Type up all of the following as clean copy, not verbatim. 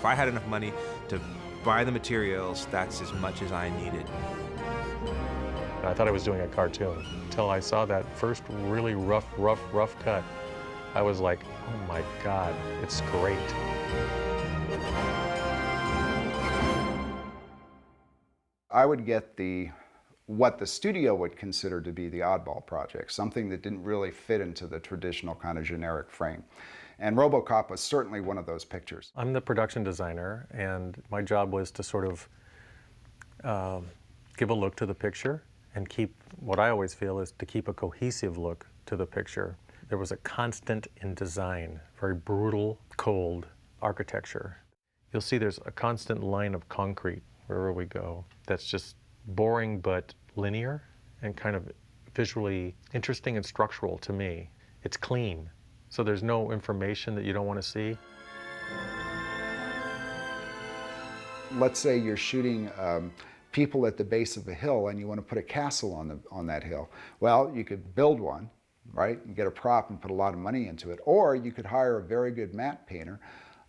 If I had enough money to buy the materials, that's as much as I needed. I thought I was doing a cartoon until I saw that first really rough cut. I was like, oh my God, it's great. I would get what the studio would consider to be the oddball project, something that didn't really fit into the traditional kind of generic frame. And RoboCop was certainly one of those pictures. I'm the production designer, and my job was to sort of give a look to the picture and keep, what I always feel is to keep a cohesive look to the picture. There was a constant in design, very brutal, cold architecture. You'll see there's a constant line of concrete wherever we go that's just boring but linear and kind of visually interesting and structural to me. It's clean, so there's no information that you don't want to see. Let's say you're shooting people at the base of a hill and you want to put a castle on that hill. Well, you could build one, right, and get a prop and put a lot of money into it. Or you could hire a very good matte painter,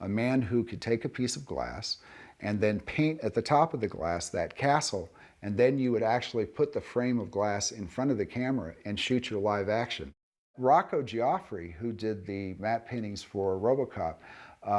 a man who could take a piece of glass and then paint at the top of the glass that castle, and then you would actually put the frame of glass in front of the camera and shoot your live action. Rocco Giaffri, who did the matte paintings for RoboCop,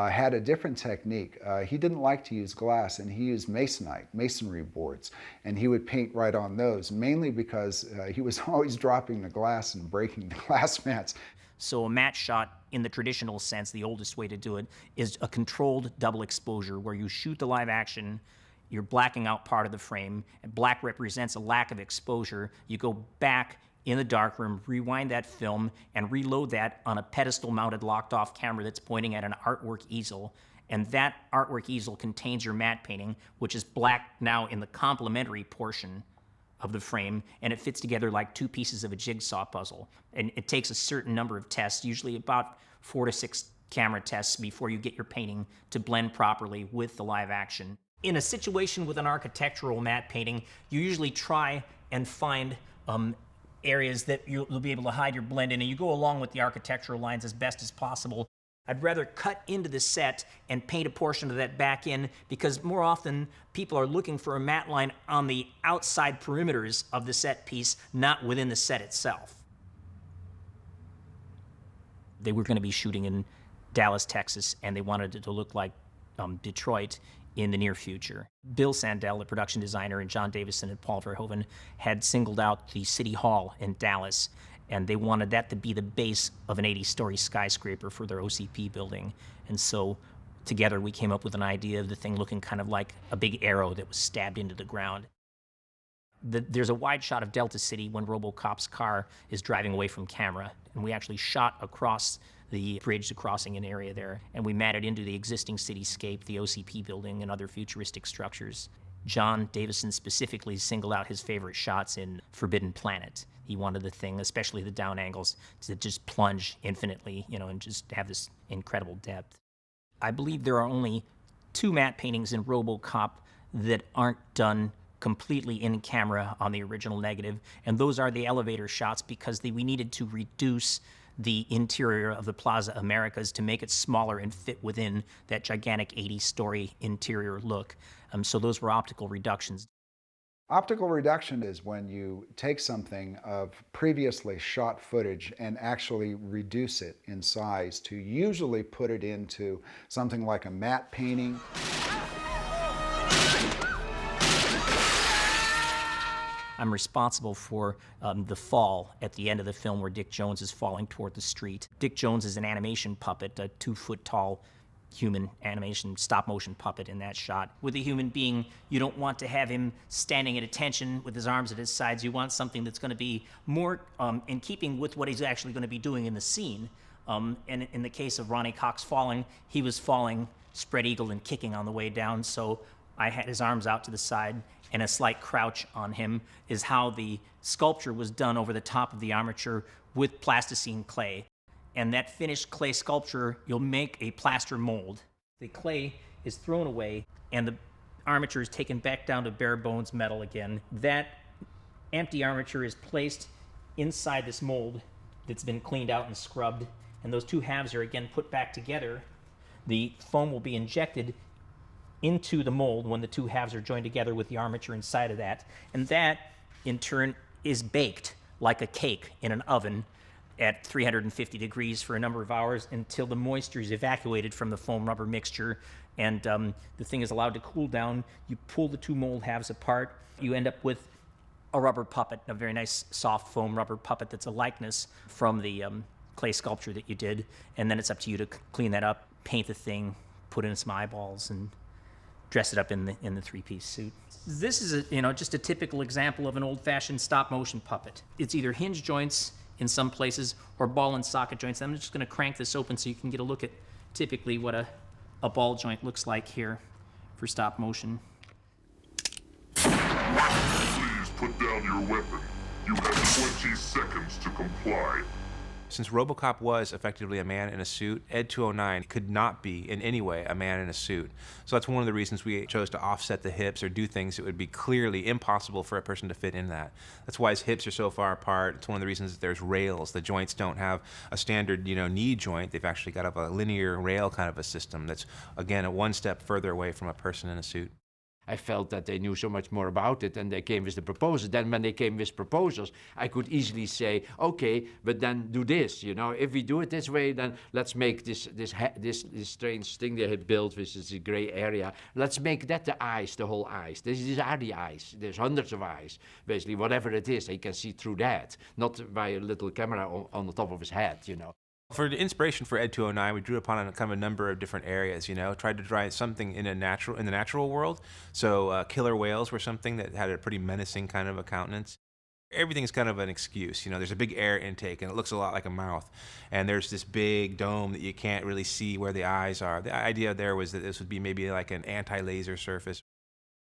had a different technique. He didn't like to use glass, and he used masonite, masonry boards, and he would paint right on those, mainly because he was always dropping the glass and breaking the glass mats. So a matte shot, in the traditional sense, the oldest way to do it, is a controlled double exposure where you shoot the live action, you're blacking out part of the frame, and black represents a lack of exposure. You go back in the darkroom, rewind that film, and reload that on a pedestal-mounted locked-off camera that's pointing at an artwork easel. And that artwork easel contains your matte painting, which is black now in the complementary portion of the frame, and it fits together like two pieces of a jigsaw puzzle. And it takes a certain number of tests, usually about 4 to 6 camera tests before you get your painting to blend properly with the live action. In a situation with an architectural matte painting, you usually try and find areas that you'll be able to hide your blend in, and you go along with the architectural lines as best as possible. I'd rather cut into the set and paint a portion of that back in, because more often people are looking for a matte line on the outside perimeters of the set piece, not within the set itself. They were going to be shooting in Dallas, Texas, and they wanted it to look like Detroit in the near future. Bill Sandell, the production designer, and John Davison and Paul Verhoeven had singled out the City Hall in Dallas, and they wanted that to be the base of an 80-story skyscraper for their OCP building. And so together we came up with an idea of the thing looking kind of like a big arrow that was stabbed into the ground. There's a wide shot of Delta City when RoboCop's car is driving away from camera, and we actually shot across the bridge, the crossing an area there, and we matted into the existing cityscape, the OCP building, and other futuristic structures. John Davison specifically singled out his favorite shots in Forbidden Planet. He wanted the thing, especially the down angles, to just plunge infinitely, and just have this incredible depth. I believe there are only 2 matte paintings in RoboCop that aren't done completely in camera on the original negative, and those are the elevator shots, because we needed to reduce the interior of the Plaza Americas to make it smaller and fit within that gigantic 80-story interior look. So those were optical reductions. Optical reduction is when you take something of previously shot footage and actually reduce it in size to usually put it into something like a matte painting. I'm responsible for the fall at the end of the film where Dick Jones is falling toward the street. Dick Jones is an animation puppet, a 2-foot-tall human animation stop-motion puppet in that shot. With a human being, you don't want to have him standing at attention with his arms at his sides. You want something that's going to be more in keeping with what he's actually going to be doing in the scene. And in the case of Ronnie Cox falling, he was falling spread-eagled and kicking on the way down, so I had his arms out to the side, and a slight crouch on him is how the sculpture was done over the top of the armature with plasticine clay. And that finished clay sculpture, you'll make a plaster mold. The clay is thrown away, and the armature is taken back down to bare bones metal again. That empty armature is placed inside this mold that's been cleaned out and scrubbed, and those 2 halves are again put back together. The foam will be injected into the mold when the two halves are joined together with the armature inside of that. And that, in turn, is baked like a cake in an oven at 350 degrees for a number of hours until the moisture is evacuated from the foam rubber mixture, and the thing is allowed to cool down. You pull the two mold halves apart, you end up with a rubber puppet, a very nice soft foam rubber puppet that's a likeness from the clay sculpture that you did, and then it's up to you to clean that up, paint the thing, put in some eyeballs, and dress it up in the three-piece suit. This is just a typical example of an old-fashioned stop-motion puppet. It's either hinge joints in some places or ball and socket joints. I'm just going to crank this open so you can get a look at typically what a ball joint looks like here for stop motion. Please put down your weapon. You have 20 seconds to comply. Since RoboCop was effectively a man in a suit, Ed 209 could not be in any way a man in a suit. So that's one of the reasons we chose to offset the hips or do things that would be clearly impossible for a person to fit in that. That's why his hips are so far apart. It's one of the reasons that there's rails. The joints don't have a standard, knee joint. They've actually got a linear rail kind of a system that's, again, one step further away from a person in a suit. I felt that they knew so much more about it, and they came with the proposals. Then when they came with proposals, I could easily say, okay, but then do this, If we do it this way, then let's make this strange thing they had built, which is a gray area. Let's make that the eyes, the whole eyes. These are the eyes. There's hundreds of eyes. Basically, whatever it is, they can see through that, not by a little camera on the top of his head, For the inspiration for Ed 209, we drew upon kind of a number of different areas, tried to draw something in the natural world. So killer whales were something that had a pretty menacing kind of a countenance. Everything's kind of an excuse. There's a big air intake, and it looks a lot like a mouth. And there's this big dome that you can't really see where the eyes are. The idea there was that this would be maybe like an anti-laser surface.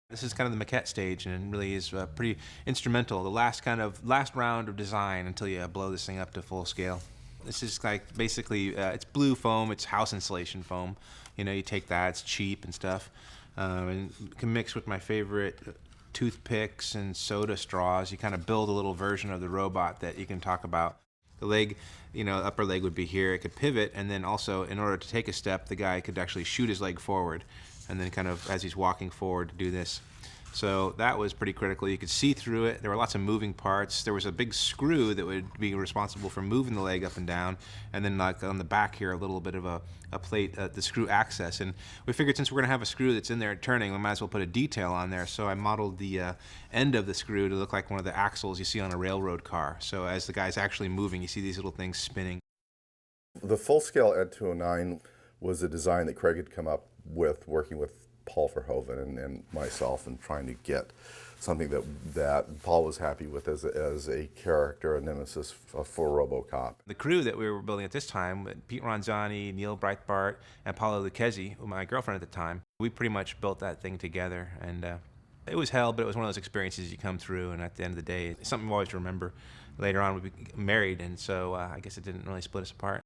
This is kind of the maquette stage, and it really is pretty instrumental. The last round of design until you blow this thing up to full scale. This is like basically, it's blue foam, it's house insulation foam. You take that, it's cheap and stuff. And can mix with my favorite toothpicks and soda straws. You kind of build a little version of the robot that you can talk about. The leg, upper leg would be here. It could pivot, and then also, in order to take a step, the guy could actually shoot his leg forward, and then kind of, as he's walking forward, do this. So that was pretty critical. You could see through it. There were lots of moving parts. There was a big screw that would be responsible for moving the leg up and down. And then like on the back here, a little bit of a plate, the screw access. And we figured since we're going to have a screw that's in there turning, we might as well put a detail on there. So I modeled the end of the screw to look like one of the axles you see on a railroad car. So as the guy's actually moving, you see these little things spinning. The full-scale Ed 209 was a design that Craig had come up with, working with Paul Verhoeven and myself, and trying to get something that Paul was happy with as a character, a nemesis for RoboCop. The crew that we were building at this time, Pete Ronzani, Neil Breitbart, and Paula Lucchesi, my girlfriend at the time, we pretty much built that thing together. And it was hell, but it was one of those experiences you come through, and at the end of the day, it's something we always remember. Later on, we became married, and so I guess it didn't really split us apart.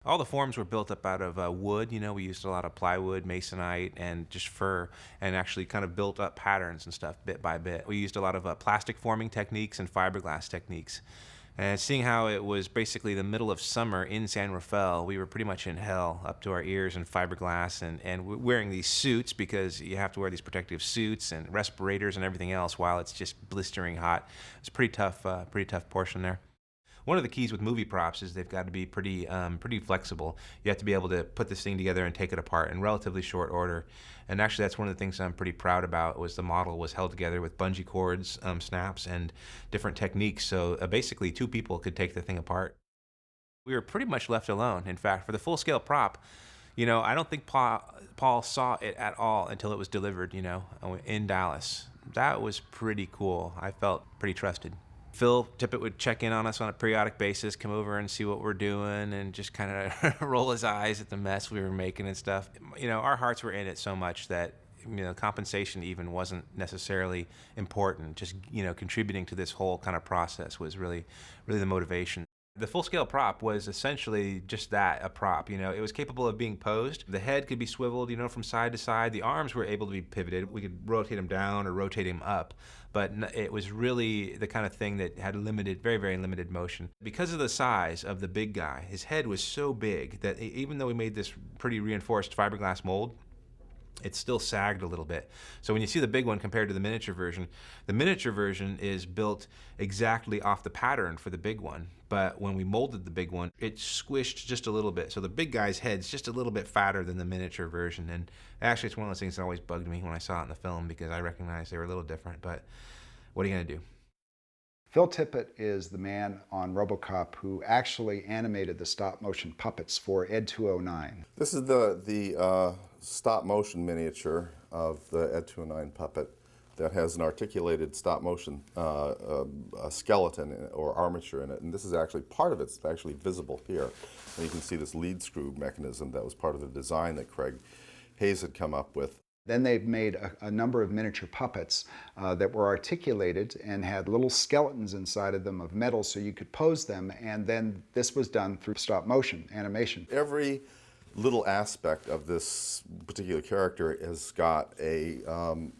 All the forms were built up out of wood. We used a lot of plywood, masonite, and just fur, and actually kind of built up patterns and stuff bit by bit. We used a lot of plastic forming techniques and fiberglass techniques. And seeing how it was basically the middle of summer in San Rafael, we were pretty much in hell, up to our ears in fiberglass, and wearing these suits, because you have to wear these protective suits and respirators and everything else while it's just blistering hot. It's a pretty tough portion there. One of the keys with movie props is they've got to be pretty flexible. You have to be able to put this thing together and take it apart in relatively short order. And actually, that's one of the things I'm pretty proud about, was the model was held together with bungee cords, snaps, and different techniques. So basically, two people could take the thing apart. We were pretty much left alone. In fact, for the full-scale prop, I don't think Paul saw it at all until it was delivered, in Dallas. That was pretty cool. I felt pretty trusted. Phil Tippett would check in on us on a periodic basis, come over and see what we're doing, and just kind of roll his eyes at the mess we were making and stuff. Our hearts were in it so much that compensation even wasn't necessarily important. Just contributing to this whole kind of process was really the motivation. The full-scale prop was essentially just that, a prop. It was capable of being posed. The head could be swiveled, from side to side. The arms were able to be pivoted. We could rotate them down or rotate them up. But it was really the kind of thing that had very, very limited motion. Because of the size of the big guy, his head was so big that even though we made this pretty reinforced fiberglass mold, It's still sagged a little bit. So when you see the big one compared to the miniature version is built exactly off the pattern for the big one. But when we molded the big one, it squished just a little bit. So the big guy's head's just a little bit fatter than the miniature version. And actually, it's one of those things that always bugged me when I saw it in the film, because I recognized they were a little different. But what are you going to do? Phil Tippett is the man on RoboCop who actually animated the stop-motion puppets for Ed 209. This is the stop-motion miniature of the Ed 209 puppet that has an articulated stop-motion skeleton or armature in it, and this is actually part of it's actually visible here. And you can see this lead screw mechanism that was part of the design that Craig Hayes had come up with. Then they've made a number of miniature puppets that were articulated and had little skeletons inside of them of metal so you could pose them, and then this was done through stop motion animation. Every little aspect of this particular character has got an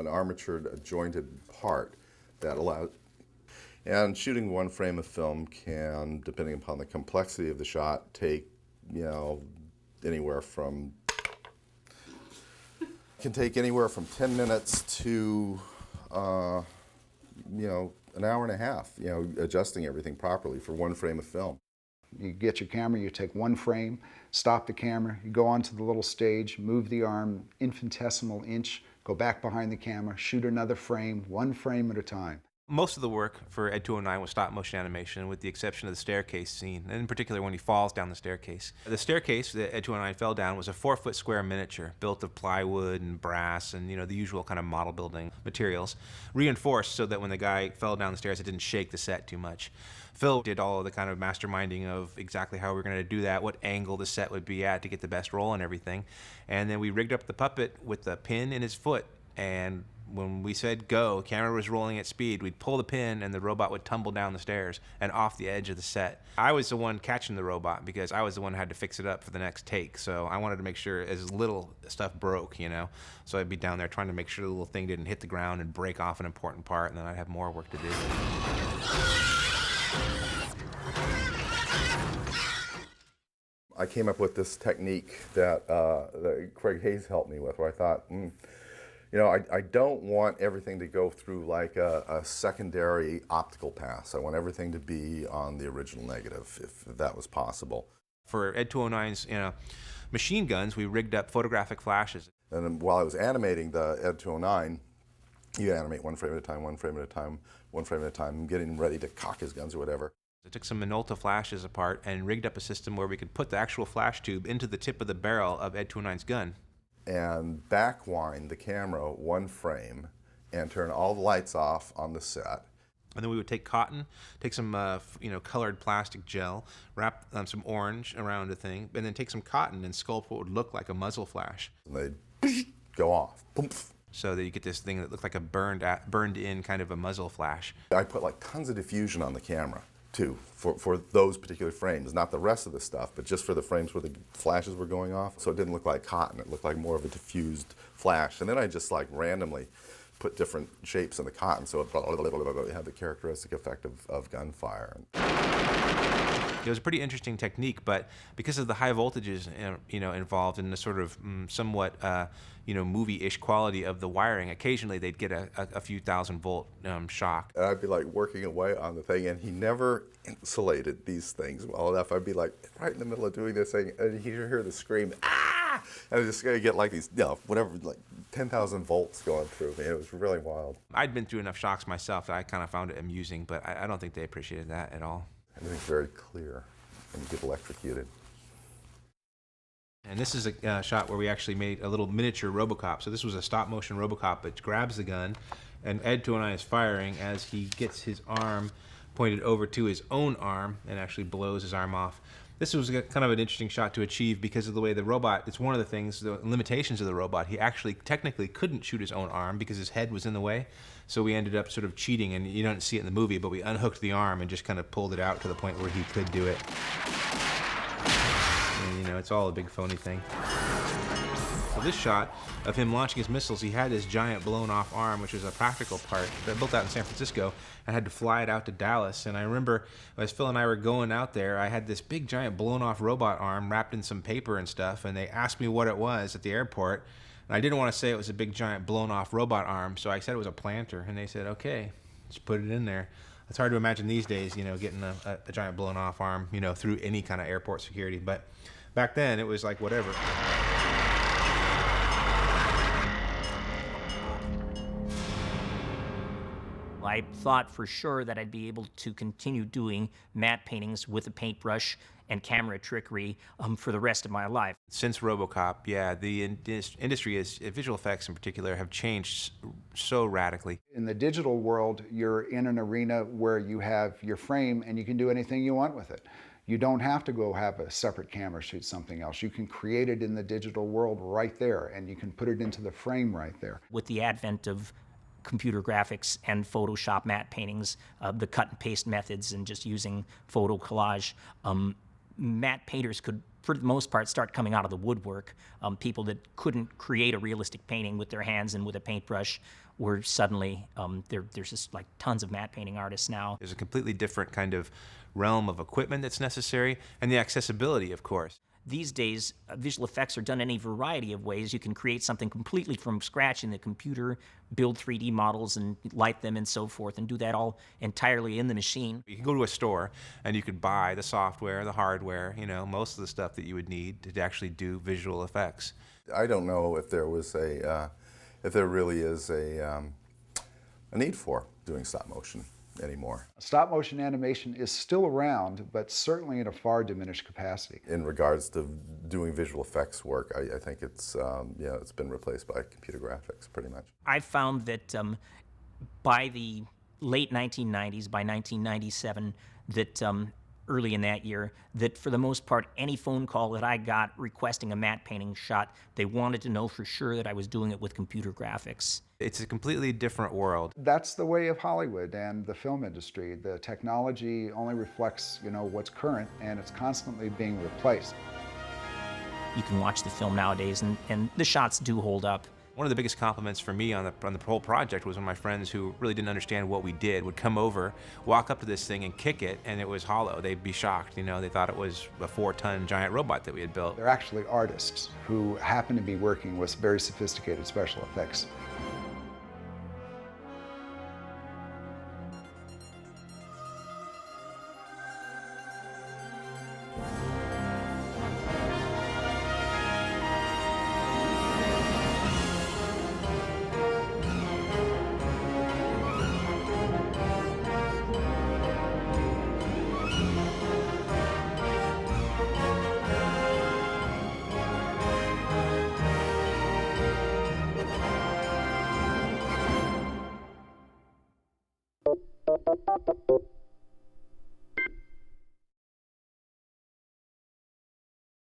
armatured, jointed part that allows. And shooting one frame of film can, depending upon the complexity of the shot, take anywhere from 10 minutes to an hour and a half, adjusting everything properly for one frame of film. You get your camera, you take one frame, stop the camera, you go onto the little stage, move the arm infinitesimal inch, go back behind the camera, shoot another frame, one frame at a time. Most of the work for Ed 209 was stop motion animation, with the exception of the staircase scene, and in particular when he falls down the staircase. The staircase that Ed 209 fell down was a 4-foot square miniature built of plywood and brass and the usual kind of model building materials, reinforced so that when the guy fell down the stairs it didn't shake the set too much. Phil did all of the kind of masterminding of exactly how we were going to do that, what angle the set would be at to get the best roll and everything. And then we rigged up the puppet with the pin in his foot, and when we said go, camera was rolling at speed, we'd pull the pin and the robot would tumble down the stairs and off the edge of the set. I was the one catching the robot because I was the one who had to fix it up for the next take, so I wanted to make sure as little stuff broke, So I'd be down there trying to make sure the little thing didn't hit the ground and break off an important part, and then I'd have more work to do. I came up with this technique that Craig Hayes helped me with, where I thought, I don't want everything to go through like a secondary optical pass. I want everything to be on the original negative, if that was possible. For Ed 209's machine guns, we rigged up photographic flashes. And then while I was animating the Ed 209, you animate one frame at a time, one frame at a time, one frame at a time, getting ready to cock his guns or whatever. I took some Minolta flashes apart and rigged up a system where we could put the actual flash tube into the tip of the barrel of Ed 209's gun. And backwind the camera one frame and turn all the lights off on the set. And then we would take cotton, take some colored plastic gel, wrap some orange around the thing, and then take some cotton and sculpt what would look like a muzzle flash. And they'd go off. Poof. So that you get this thing that looked like a burned in kind of a muzzle flash. I put like tons of diffusion on the camera too, for those particular frames, not the rest of the stuff, but just for the frames where the flashes were going off. So it didn't look like cotton, it looked like more of a diffused flash. And then I just like randomly put different shapes in the cotton so it had the characteristic effect of gunfire. It was a pretty interesting technique, but because of the high voltages, involved in the sort of somewhat, movie-ish quality of the wiring, occasionally they'd get a few thousand-volt shock. And I'd be like working away on the thing, and he never insulated these things well enough. I'd be like right in the middle of doing this thing, and he'd hear the scream, ah! And I was just gonna get like these, like 10,000 volts going through me. It was really wild. I'd been through enough shocks myself that I kind of found it amusing, but I don't think they appreciated that at all. Everything's very clear when you get electrocuted. And this is a shot where we actually made a little miniature RoboCop. So this was a stop-motion RoboCop that grabs the gun, and Ed 209 is firing as he gets his arm pointed over to his own arm and actually blows his arm off. This was kind of an interesting shot to achieve because of the way the robot, it's one of the things, the limitations of the robot. He actually technically couldn't shoot his own arm because his head was in the way. So we ended up sort of cheating, and you don't see it in the movie, but we unhooked the arm and just kind of pulled it out to the point where he could do it. And, it's all a big phony thing. So this shot of him launching his missiles, he had this giant blown-off arm, which was a practical part that built out in San Francisco, and had to fly it out to Dallas. And I remember as Phil and I were going out there, I had this big, giant blown-off robot arm wrapped in some paper and stuff, and they asked me what it was at the airport. And I didn't want to say it was a big, giant, blown-off robot arm, so I said it was a planter, and they said, okay, just put it in there. It's hard to imagine these days, getting a giant blown-off arm, through any kind of airport security. But back then, it was like whatever. I thought for sure that I'd be able to continue doing matte paintings with a paintbrush and camera trickery for the rest of my life. Since RoboCop, yeah, the industry, visual effects in particular, have changed so radically. In the digital world, you're in an arena where you have your frame and you can do anything you want with it. You don't have to go have a separate camera shoot something else. You can create it in the digital world right there, and you can put it into the frame right there. With the advent of computer graphics and Photoshop matte paintings, the cut and paste methods, and just using photo collage, matte painters could, for the most part, start coming out of the woodwork. People that couldn't create a realistic painting with their hands and with a paintbrush were suddenly, there's just like tons of matte painting artists now. There's a completely different kind of realm of equipment that's necessary, and the accessibility, of course. These days, visual effects are done in a variety of ways. You can create something completely from scratch in the computer, build 3D models and light them and so forth, and do that all entirely in the machine. You can go to a store and you could buy the software, the hardware, most of the stuff that you would need to actually do visual effects. I don't know if there was if there really is a need for doing stop motion anymore. Stop motion animation is still around, but certainly in a far diminished capacity. In regards to doing visual effects work, I think it's it's been replaced by computer graphics pretty much. I found that by the late 1990s, by 1997, that early in that year, that for the most part, any phone call that I got requesting a matte painting shot, they wanted to know for sure that I was doing it with computer graphics. It's a completely different world. That's the way of Hollywood and the film industry. The technology only reflects, what's current, and it's constantly being replaced. You can watch the film nowadays, and the shots do hold up. One of the biggest compliments for me on the whole project was when my friends who really didn't understand what we did would come over, walk up to this thing and kick it, and it was hollow. They'd be shocked, they thought it was a 4-ton giant robot that we had built. They're actually artists who happen to be working with very sophisticated special effects. Thank you.